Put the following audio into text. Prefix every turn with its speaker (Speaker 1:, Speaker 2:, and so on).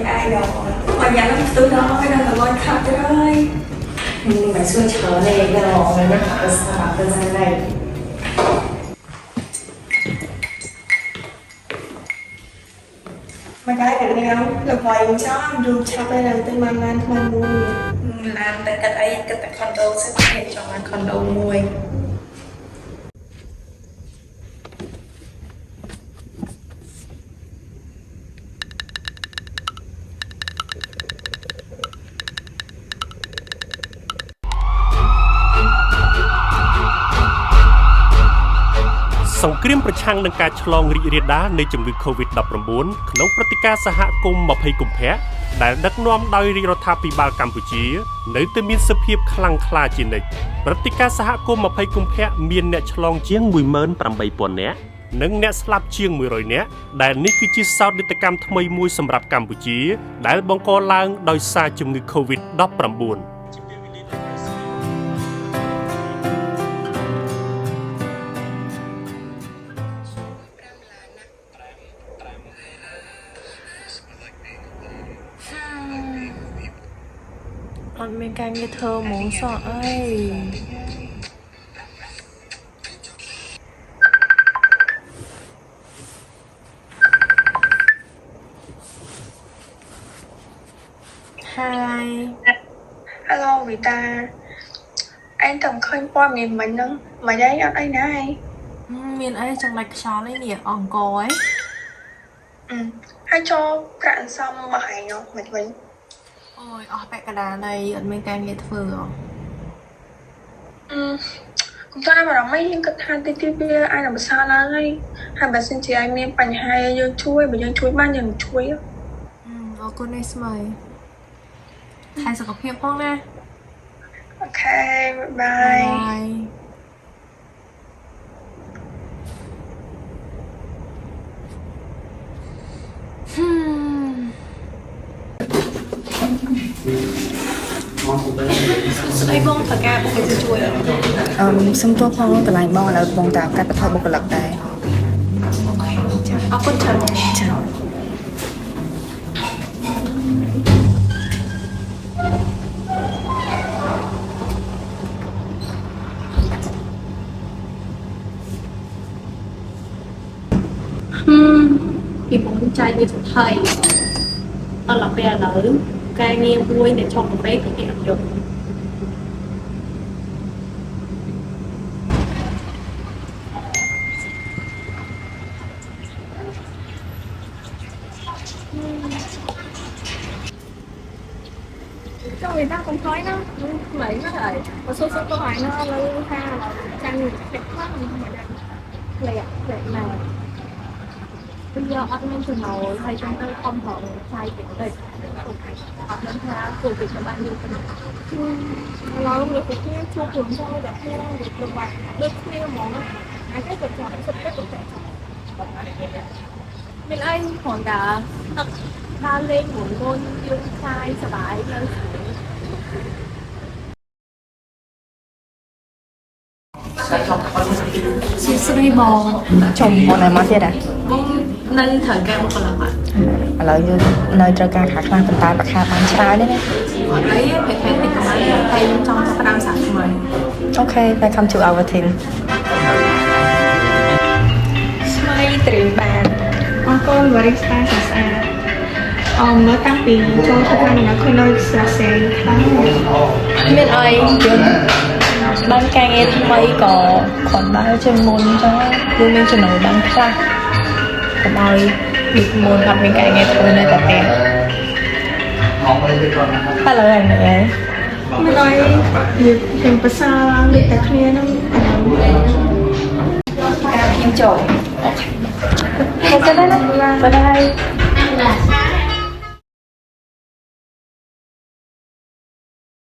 Speaker 1: ai rồi mà nhà nó từ đó nên là con khóc rồi
Speaker 2: nhưng mà xưa chờ này cái lò này nó phải sao từ ra đây
Speaker 1: mà cái nào là vài cho được cho đây là tên mang ăn mà mua làm tại cái ấy cái condo sẽ hiện cho ăn condo mua
Speaker 3: សង្គ្រាមប្រឆាំងនឹងការឆ្លងរីករាលដាលនៃជំងឺ Covid-19 ក្នុងព្រឹត្តិការណ៍សហគមន៍20កុម្ភៈដែលដឹកនាំដោយរាជរដ្ឋាភិបាលកម្ពុជានៅតែមានសភាពខ្លាំងក្លាជានិច្ចព្រឹត្តិការណ៍សហគមន៍20កុម្ភៈមានអ្នកឆ្លងជាង 18,000 នាក់និងអ្នកស្លាប់ជាង 100 នាក់ដែលនេះគឺជាសោកនាដកម្មថ្មីមួយសម្រាប់កម្ពុជាដែលបង្កឡើងដោយសារជំងឺ Covid-19
Speaker 4: អត់មានការងារធ្វើហ្មងសោះអីHi
Speaker 1: Hello Vita anh từng khơi qua miền mình nâng mà đây ở đây nè anh
Speaker 4: មានអីចង់ដាច់ខ្យល់អីនេះអង្គអី
Speaker 1: hay cho bạn xong mà hay nó mình
Speaker 4: អូយអស់ពាក់កណ្ដាលនៃអត់មានការងារធ្វើហ៎
Speaker 1: cũng ta mà nó mấy những cái than tí tí bia ai làm sao là ngay hai bà xin chị anh miên bánh hai dương chuối mà dương chuối bao nhiêu chuối á
Speaker 4: អរគុណនេះស្មីថែសុខភាពផងណា
Speaker 1: ok bye
Speaker 4: byeស្អីបងត្រូវការបុគ្គលិកជួយ
Speaker 2: សុំទោសផងកន្លែងបងឥឡូវបងតាកាត់បន្ថយបុគ្គលិកដែរ
Speaker 4: អរគុណច្រើន
Speaker 2: ចា
Speaker 4: ពីបងចាយវាសុខហើយអត់ឡពេលឥឡូវការងារមួយអ្នកឆុងកាហ្វេគឺគេអត់យកcho người ta cũng thấy nó mấy nó rồi một số câu hỏi nó lưu ha là trang người đẹp quá mà lẹ này bây giờ anh nên từ đầu thầy trong tôi không họ sai chuyện đây học đến ha phụ việc cho bạn nhiều lo luôn được cái chua cuốn cho để được bạn được nhiều món ai cái được chọn sắp cái được mình anh khoảng cả ba lên một môn yêu sai sờ bài lên chia sẻ bò
Speaker 2: chồng bọn này mất chưa đã
Speaker 4: nên thời gian một lần ạ
Speaker 2: ឥឡូវយើងនៅត្រូវការខាងខ្លះប៉ុន្តែបាក់ខាបានច្រើនទេណា
Speaker 4: អីពេលពេលទីប្រហែលតែខ្ញុំចង់ចាប់ផ្ដើមសាថ្មី
Speaker 2: Okay welcome to our team
Speaker 1: ស្មៃត្រៀមបានអរគុណបរិស្ថានស្អាតមើលតាំងពីចូលធ្វើការនៅឃើញនៅស្រស់ស្អាតខ្លាំង
Speaker 2: មានអីយើងបានការងារថ្មីក៏គ្រាន់បើជាងមុនអញ្ចឹងយើងមានចំណូលបានខ្លះកុំឲ្យពីមុនអត់មានការងារធ្វើនៅតែផ្ទះ Hello anh này
Speaker 1: មិនអីនិយាយទាំងភាសានិយាយតែគ្នាហ្នឹង
Speaker 2: ការខ្ញុំចូលអូខេទៅទៅណាទៅដែរ